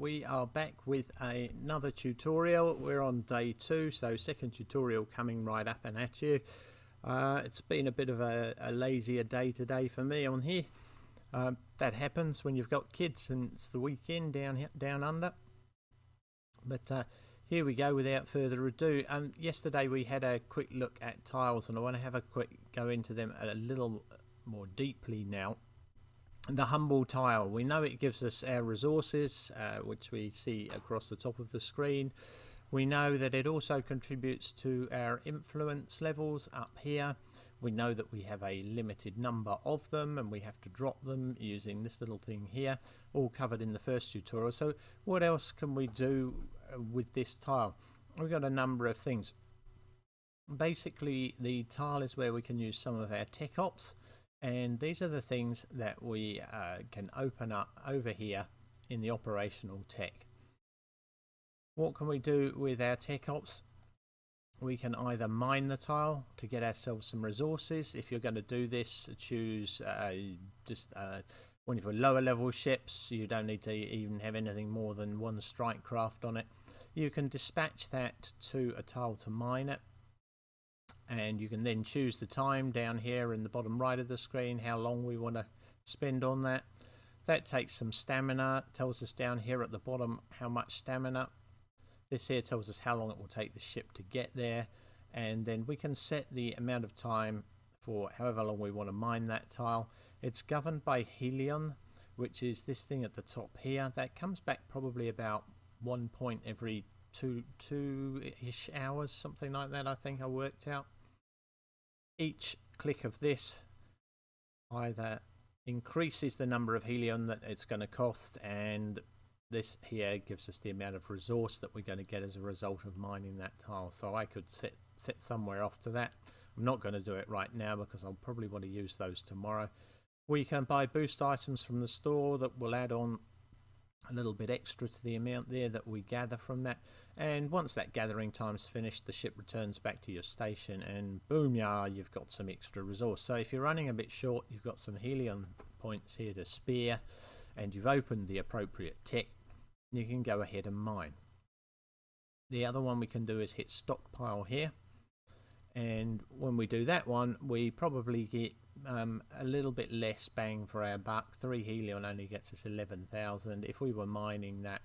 we are back with another tutorial. We're on day 2, so second tutorial coming right up and at you. It's been a bit of a lazier day today for me on here. That happens when you've got kids and it's the weekend down under. But here we go without further ado. Yesterday we had a quick look at tiles, and I want to have a quick go into them a little more deeply now. The humble tile, we know it gives us our resources, which we see across the top of the screen. We know that it also contributes to our influence levels up here. We know that we have a limited number of them and we have to drop them using this little thing here, all covered in the first tutorial. So what else can we do with this tile? We've got a number of things. Basically, the tile is where we can use some of our tech ops. And these are the things that we can open up over here in the operational tech. What can we do with our tech ops? We can either mine the tile to get ourselves some resources. If you're going to do this, choose one of your lower level ships. You don't need to even have anything more than one strike craft on it. You can dispatch that to a tile to mine it. And you can then choose the time down here in the bottom right of the screen, how long we want to spend on that. That takes some stamina. It tells us down here at the bottom how much stamina. This here tells us how long it will take the ship to get there. And then we can set the amount of time for however long we want to mine that tile. It's governed by Helion, which is this thing at the top here. That comes back probably about 1 point every two-ish hours, something like that, I think I worked out. Each click of this either increases the number of helium that it's going to cost, and this here gives us the amount of resource that we're going to get as a result of mining that tile. So I could set somewhere off to that. I'm not going to do it right now because I'll probably want to use those tomorrow. We can buy boost items from the store that will add on a little bit extra to the amount there that we gather from that. And once that gathering time's finished, the ship returns back to your station and boom, yeah, you've got some extra resource. So if you're running a bit short, you've got some helium points here to spare and you've opened the appropriate tech, you can go ahead and mine. The other one we can do is hit stockpile here, and when we do that one, we probably get a little bit less bang for our buck. 3 helium only gets us 11,000. If we were mining that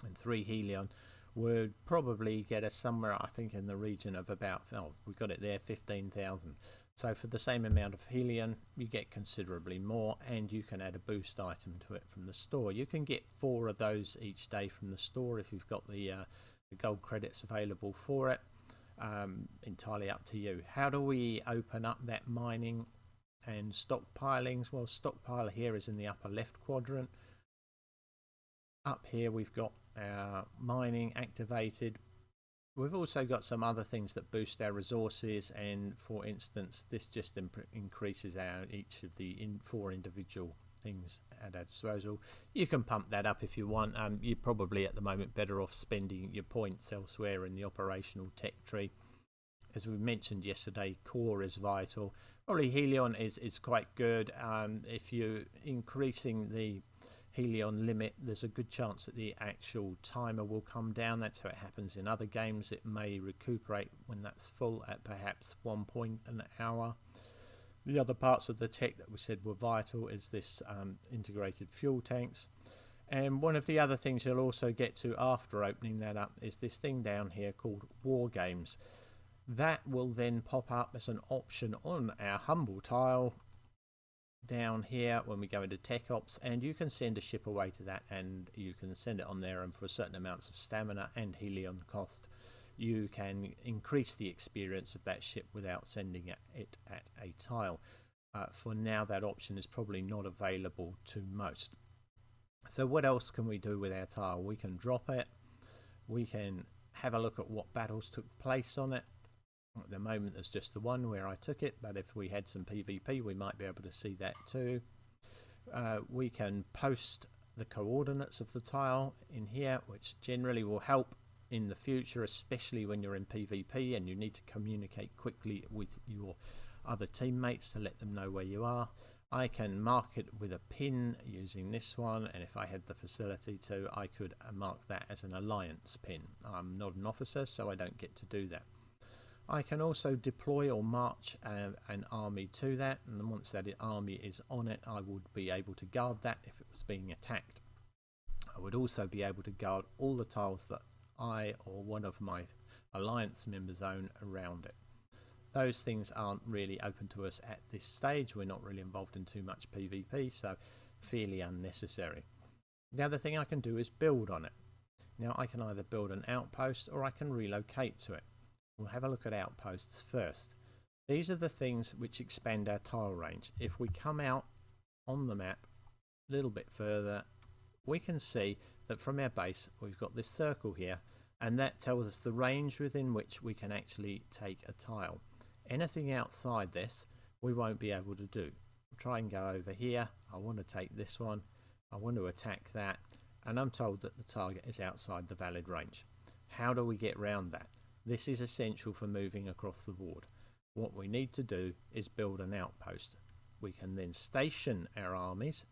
and 3 helium would probably get us somewhere, I think, in the region of about, we got it there, 15,000. So for the same amount of helium, you get considerably more, and you can add a boost item to it from the store. You can get 4 of those each day from the store if you've got the gold credits available for it. Entirely up to you. How do we open up that mining and stockpilings? Well, stockpile here is in the upper left quadrant. Up here we've got our mining activated. We've also got some other things that boost our resources, and for instance this just increases each of the 4 individual things at our disposal. You can pump that up if you want. You're probably at the moment better off spending your points elsewhere in the operational tech tree. As we mentioned yesterday, core is vital. Probably helium is quite good. If you're increasing the helium limit, there's a good chance that the actual timer will come down. That's how it happens in other games. It may recuperate when that's full at perhaps 1 point an hour. The other parts of the tech that we said were vital is this integrated fuel tanks. And one of the other things you'll also get to after opening that up is this thing down here called War Games. That will then pop up as an option on our humble tile down here when we go into tech ops, and you can send a ship away to that, and you can send it on there, and for certain amounts of stamina and helium cost you can increase the experience of that ship without sending it at a tile. For now that option is probably not available to most. So what else can we do with our tile? We can drop it, we can have a look at what battles took place on it. At the moment there's just the one where I took it, but if we had some PvP we might be able to see that too. We can post the coordinates of the tile in here, which generally will help in the future, especially when you're in PvP and you need to communicate quickly with your other teammates to let them know where you are. I can mark it with a pin using this one, and if I had the facility to, I could mark that as an alliance pin. I'm not an officer, so I don't get to do that. I can also deploy or march an army to that, and then once that army is on it, I would be able to guard that if it was being attacked. I would also be able to guard all the tiles that I or one of my alliance members own around it. Those things aren't really open to us at this stage. We're not really involved in too much PvP, so fairly unnecessary. The other thing I can do is build on it. Now I can either build an outpost or I can relocate to it. We'll have a look at outposts first. These are the things which expand our tile range. If we come out on the map a little bit further, we can see that from our base we've got this circle here, and that tells us the range within which we can actually take a tile. Anything outside this we won't be able to do. I'll try and go over here. I want to take this one, I want to attack that, and I'm told that the target is outside the valid range. How do we get around that? This is essential for moving across the board. What we need to do is build an outpost. We can then station our armies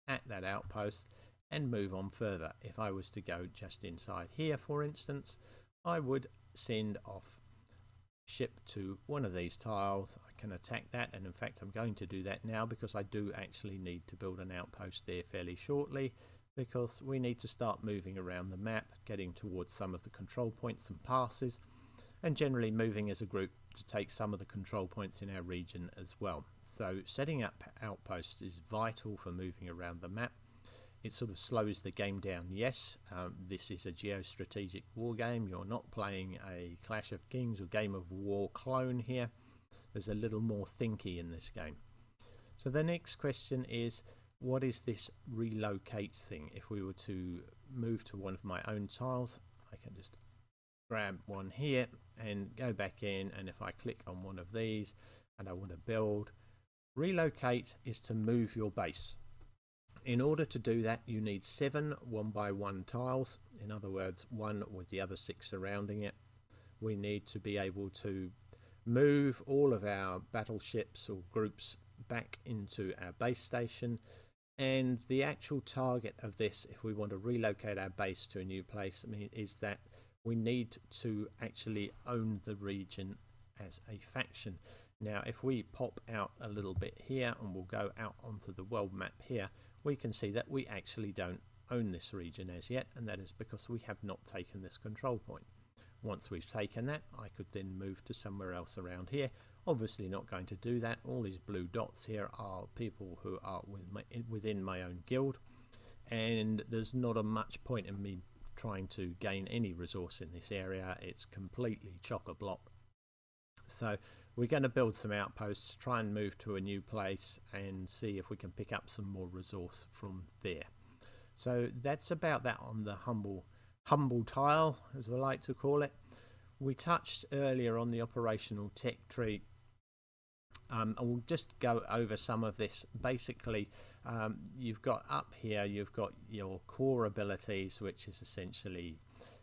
at that outpost and move on further. If I was to go just inside here, for instance, I would send off ship to one of these tiles. I can attack that, and in fact I'm going to do that now because I do actually need to build an outpost there fairly shortly, because we need to start moving around the map, getting towards some of the control points and passes, and generally moving as a group to take some of the control points in our region as well. So setting up outposts is vital for moving around the map. It sort of slows the game down. Yes, this is a geostrategic war game. You're not playing a Clash of Kings or Game of War clone here. There's a little more thinky in this game. So the next question is, what is this relocate thing? If we were to move to one of my own tiles, I can just grab one here and go back in, and if I click on one of these and I want to build, relocate is to move your base. In order to do that, you need 7 1x1 tiles, in other words, one with the other 6 surrounding it. We need to be able to move all of our battleships or groups back into our base station, and the actual target of this, if we want to relocate our base to a new place, is that we need to actually own the region as a faction. Now if we pop out a little bit here and we'll go out onto the world map here, we can see that we actually don't own this region as yet, and that is because we have not taken this control point. Once we've taken that, I could then move to somewhere else around here. Obviously not going to do that. All these blue dots here are people who are within my own guild, and there's not a much point in me trying to gain any resource in this area. It's completely chock-a-block. So we're going to build some outposts, try and move to a new place and see if we can pick up some more resource from there. So that's about that on the humble tile, as we like to call it. We touched earlier on the operational tech tree. I will just go over some of this. Basically, you've got up here, you've got your core abilities, which is essentially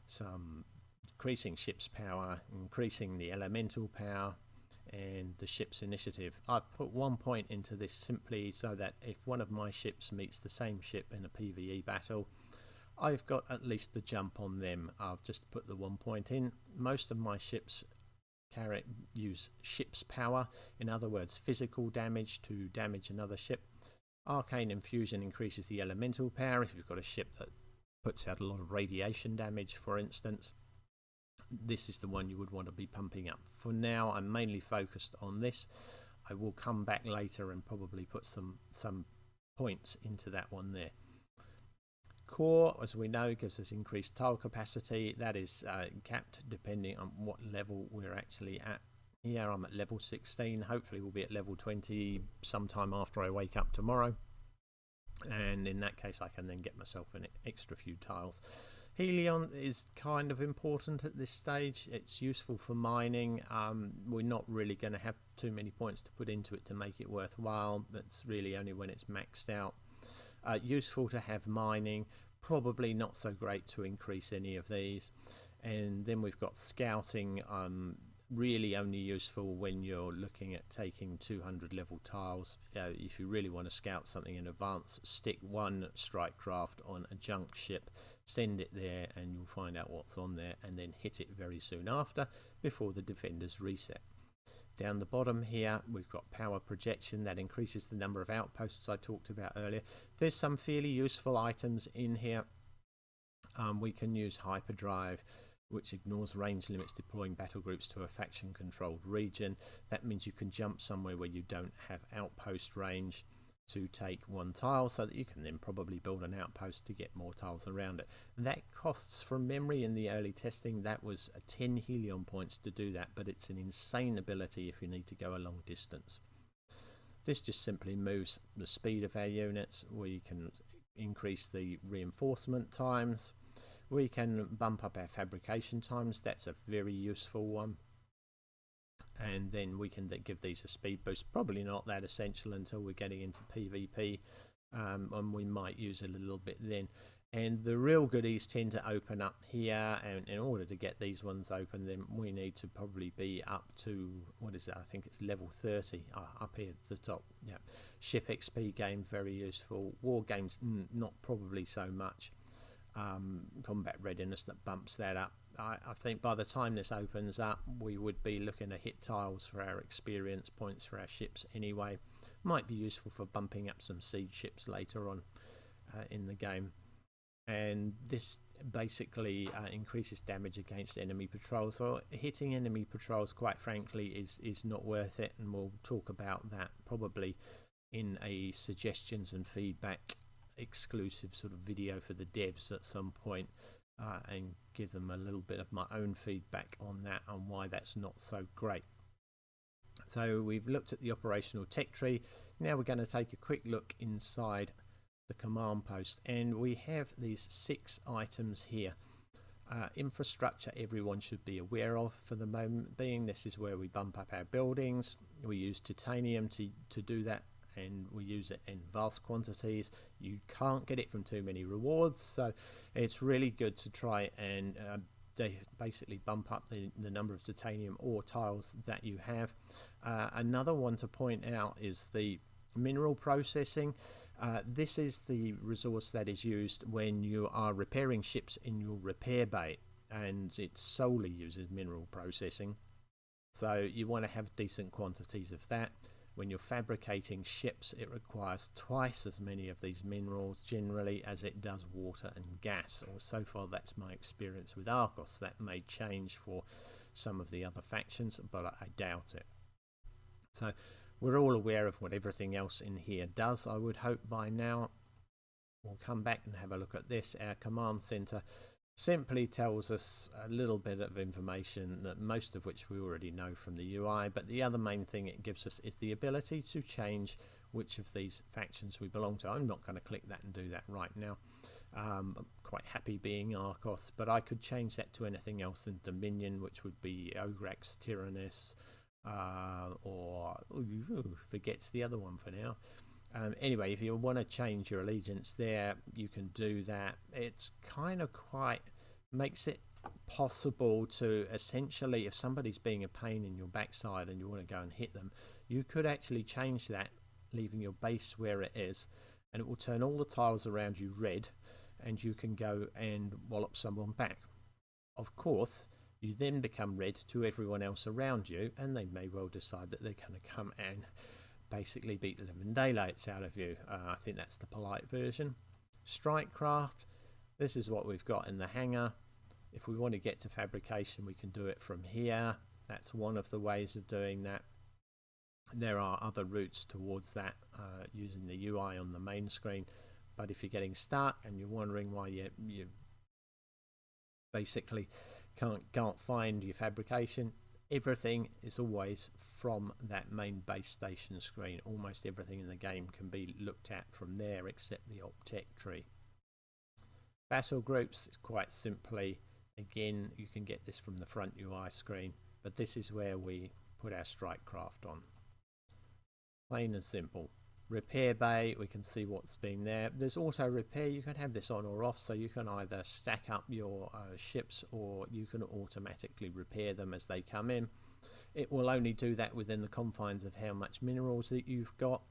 some increasing ship's power, increasing the elemental power, and the ship's initiative. I've put 1 point into this simply so that if one of my ships meets the same ship in a PvE battle, I've got at least the jump on them. I've just put the 1 point in. Most of my ships use ship's power, in other words physical damage to damage another ship. Arcane infusion increases the elemental power if you've got a ship that puts out a lot of radiation damage, for instance. This is the one you would want to be pumping up. For now I'm mainly focused on this. I will come back later and probably put some points into that one there. Core, as we know, gives us increased tile capacity. That is capped depending on what level we're actually at. Here I'm at level 16. Hopefully we'll be at level 20 sometime after I wake up tomorrow, and in that case I can then get myself an extra few tiles. Helion is kind of important at this stage. It's useful for mining. We're not really going to have too many points to put into it to make it worthwhile. That's really only when it's maxed out. Useful to have mining, probably not so great to increase any of these. And then we've got scouting. really only useful when you're looking at taking 200 level tiles. If you really want to scout something in advance, stick one strike craft on a junk ship, send it there, and you'll find out what's on there, and then hit it very soon after, before the defenders reset. Down the bottom here, we've got power projection. That increases the number of outposts I talked about earlier. There's some fairly useful items in here. We can use hyperdrive, which ignores range limits, deploying battle groups to a faction controlled region. That means you can jump somewhere where you don't have outpost range to take one tile, so that you can then probably build an outpost to get more tiles around it. And that costs, from memory in the early testing, that was 10 helium points to do that, but it's an insane ability if you need to go a long distance. This just simply moves the speed of our units. We can increase the reinforcement times. We can bump up our fabrication times. That's a very useful one. And then we can give these a speed boost. Probably not that essential until we're getting into PvP, and we might use it a little bit then. And the real goodies tend to open up here, and in order to get these ones open, then we need to probably be up to, what is it, I think it's level 30, up here at the top. Yeah, ship XP gain, very useful. War games, not probably so much. Combat readiness, that bumps that up. I think by the time this opens up, we would be looking at hit tiles for our experience points for our ships anyway. Might be useful for bumping up some siege ships later on in the game. And this basically increases damage against enemy patrols. So hitting enemy patrols, quite frankly, is not worth it, and we'll talk about that probably in a suggestions and feedback exclusive sort of video for the devs at some point, and give them a little bit of my own feedback on that and why that's not so great. So we've looked at the operational tech tree. Now we're going to take a quick look inside the command post, and we have these 6 items here. Infrastructure everyone should be aware of for the moment being. This is where we bump up our buildings. We use titanium to do that, and we use it in vast quantities. You can't get it from too many rewards, so it's really good to try and basically bump up the number of titanium ore tiles that you have. Another one to point out is the mineral processing. This is the resource that is used when you are repairing ships in your repair bay, and it solely uses mineral processing, so you want to have decent quantities of that. When you're fabricating ships, it requires twice as many of these minerals generally as it does water and gas, or so far that's my experience with Arcos. That may change for some of the other factions, but I doubt it. So we're all aware of what everything else in here does, I would hope by now. We'll come back and have a look at this. Our command center simply tells us a little bit of information, that most of which we already know from the UI, but the other main thing it gives us is the ability to change which of these factions we belong to. I'm not going to click that and do that right now. I'm quite happy being Arcos, but I could change that to anything else in Dominion, which would be Ograx, Tyrannus, or forgets the other one for now. Anyway, if you want to change your allegiance there, you can do that. It's kind of quite makes it possible to essentially, if somebody's being a pain in your backside and you want to go and hit them, you could actually change that, leaving your base where it is, and it will turn all the tiles around you red, and you can go and wallop someone back. Of course, you then become red to everyone else around you, and they may well decide that they're going to come and basically beat the living daylights out of you. I think that's the polite version. Strike craft, this is what we've got in the hangar. If we want to get to fabrication, we can do it from here. That's one of the ways of doing that. There are other routes towards that using the UI on the main screen, but if you're getting stuck and you're wondering why you basically can't find your fabrication, everything is always from that main base station screen. Almost everything in the game can be looked at from there except the op-tech tree. Battle groups is quite simply, again, you can get this from the front UI screen, but this is where we put our strike craft on. Plain and simple. Repair bay, we can see what's been there. There's auto repair, you can have this on or off, so you can either stack up your ships or you can automatically repair them as they come in. It will only do that within the confines of how much minerals that you've got.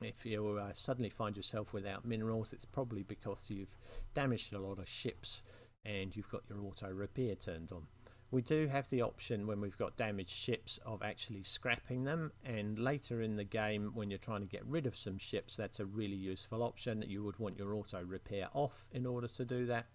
If you suddenly find yourself without minerals, it's probably because you've damaged a lot of ships and you've got your auto repair turned on. We do have the option when we've got damaged ships of actually scrapping them, and later in the game when you're trying to get rid of some ships, that's a really useful option. You would want your auto repair off in order to do that,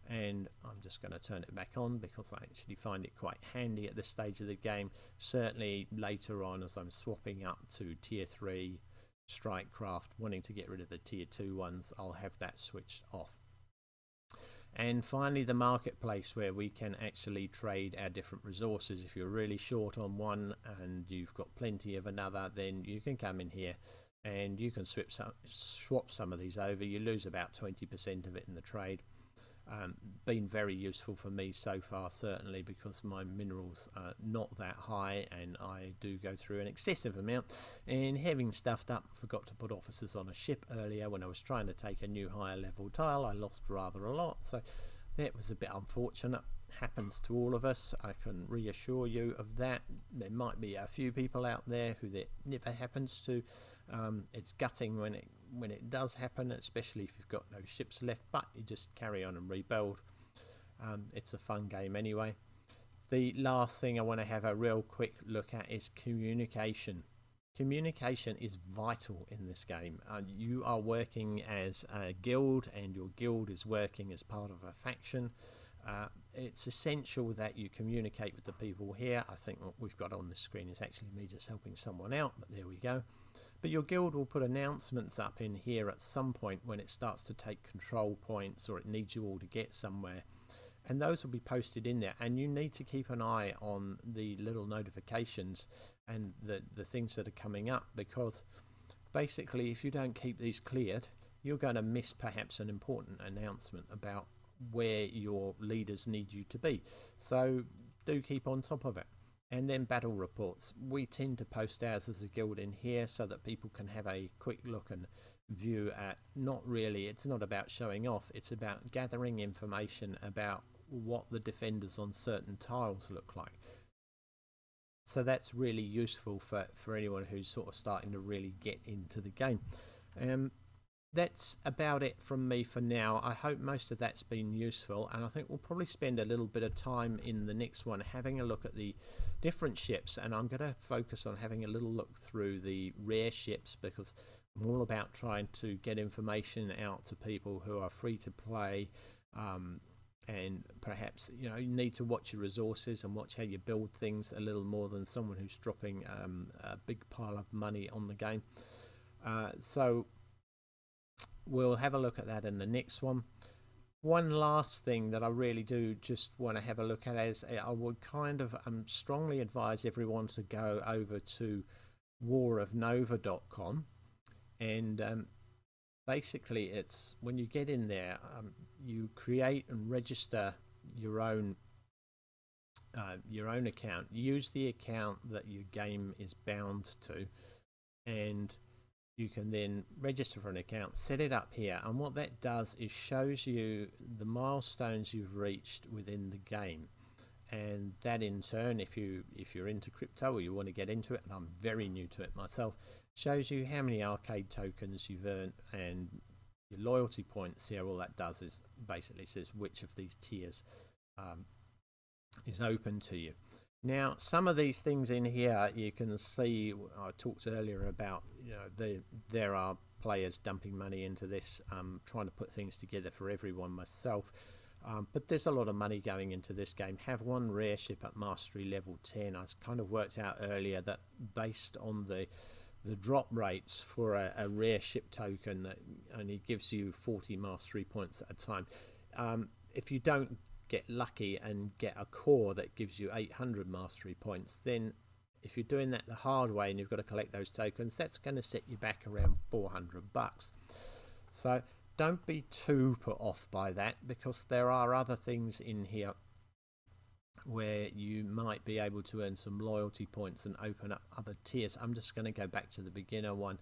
and I'm just going to turn it back on because I actually find it quite handy at this stage of the game. Certainly later on, as I'm swapping up to tier 3 strike craft, wanting to get rid of the tier 2 ones, I'll have that switched off. And finally, the marketplace, where we can actually trade our different resources. If you're really short on one and you've got plenty of another, then you can come in here and you can swap some of these over. You lose about 20% of it in the trade. Been very useful for me so far, certainly, because my minerals are not that high and I do go through an excessive amount. And having stuffed up, forgot to put officers on a ship earlier when I was trying to take a new higher level tile. I lost rather a lot, so that was a bit unfortunate. Happens to all of us. I can reassure you of that. There might be a few people out there who that never happens to. It's gutting when it does happen, especially if you've got no ships left, but you just carry on and rebuild. It's a fun game anyway. The last thing I want to have a real quick look at is communication. Communication is vital in this game. You are working as a guild and your guild is working as part of a faction. It's essential that you communicate with the people here. I think what we've got on the screen is actually me just helping someone out, but there we go. But your guild will put announcements up in here at some point when it starts to take control points or it needs you all to get somewhere. And those will be posted in there. And you need to keep an eye on the little notifications and the things that are coming up, because basically if you don't keep these cleared, you're going to miss perhaps an important announcement about where your leaders need you to be. So do keep on top of it. And then battle reports. We tend to post ours as a guild in here so that people can have a quick look and view at, it's not about showing off, it's about gathering information about what the defenders on certain tiles look like. So that's really useful for anyone who's sort of starting to really get into the game. That's about it from me for now. I hope most of that's been useful, and I think we'll probably spend a little bit of time in the next one having a look at the different ships, and I'm going to focus on having a little look through the rare ships, because I'm all about trying to get information out to people who are free to play, and perhaps you need to watch your resources and watch how you build things a little more than someone who's dropping a big pile of money on the game. So we'll have a look at that in the next one. One last thing that I really do just want to have a look at is I would kind of strongly advise everyone to go over to warofnova.com, and basically it's when you get in there, you create and register your own account. Use the account that your game is bound to, and you can then register for an account, set it up here, and what that does is shows you the milestones you've reached within the game. And that in turn, if you're into crypto or you want to get into it, and I'm very new to it myself, shows you how many arcade tokens you've earned and your loyalty points here. All that does is basically says which of these tiers is open to you. Now, some of these things in here, you can see, I talked earlier about, there are players dumping money into this, trying to put things together for everyone myself. But there's a lot of money going into this game. Have one rare ship at mastery level 10. I kind of worked out earlier that based on the drop rates for a rare ship token that only gives you 40 mastery points at a time. If you don't get lucky and get a core that gives you 800 mastery points, then if you're doing that the hard way and you've got to collect those tokens, that's going to set you back around 400 bucks. So don't be too put off by that, because there are other things in here where you might be able to earn some loyalty points and open up other tiers. I'm just going to go back to the beginner one.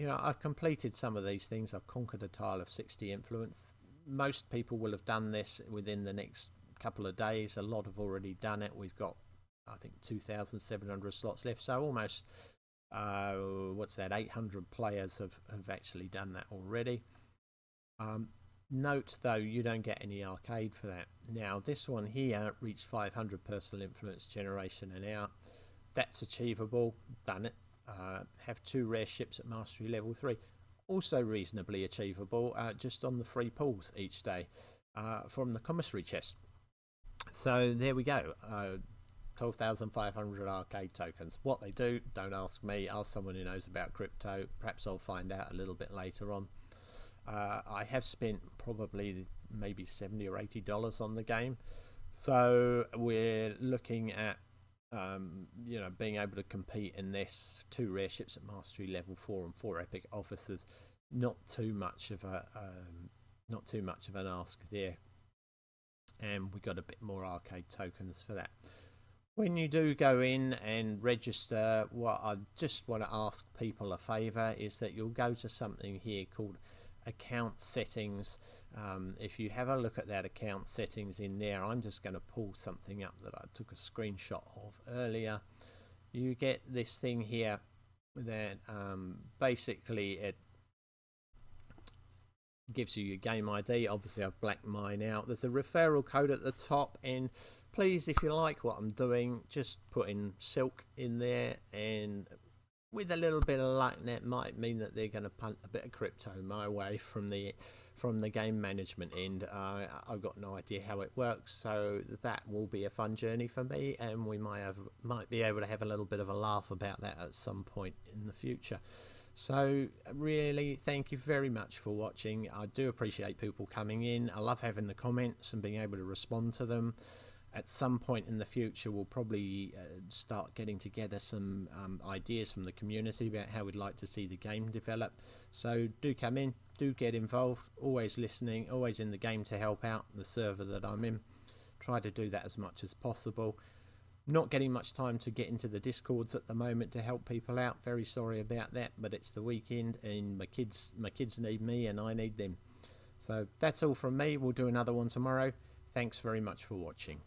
I've completed some of these things. I've conquered a tile of 60 influence. Most people will have done this within the next couple of days. A lot have already done it. We've got I think 2,700 slots left, so almost what's that, 800 players have actually done that already. Note though, you don't get any arcade for that. Now this one here reached 500 personal influence generation an hour. That's achievable. Done it. Have 2 rare ships at mastery level 3. Also reasonably achievable, just on the free pulls each day from the commissary chest. So there we go. 12,500 arcade tokens. What they do, don't ask me, ask someone who knows about crypto. Perhaps I'll find out a little bit later on. I have spent probably maybe $70 or $80 on the game, so we're looking at you know, being able to compete in this. 2 rare ships at mastery level 4 and 4 epic officers. Not too much of an ask there, and we got a bit more arcade tokens for that. When you do go in and register, what I just want to ask people a favor is that you'll go to something here called account settings. If you have a look at that account settings in there, I'm just going to pull something up that I took a screenshot of earlier. You get this thing here that basically it gives you your game ID. Obviously I've blacked mine out. There's a referral code at the top, and please, if you like what I'm doing, just put in Silk in there, and with a little bit of luck, that might mean that they're going to punt a bit of crypto my way from the game management end. I've got no idea how it works, so that will be a fun journey for me, and we might be able to have a little bit of a laugh about that at some point in the future. So really, thank you very much for watching. I do appreciate people coming in. I love having the comments and being able to respond to them. At some point in the future, we'll probably start getting together some ideas from the community about how we'd like to see the game develop. So do come in, do get involved, always listening, always in the game to help out the server that I'm in. Try to do that as much as possible. Not getting much time to get into the Discords at the moment to help people out. Very sorry about that, but it's the weekend and my kids need me and I need them. So that's all from me. We'll do another one tomorrow. Thanks very much for watching.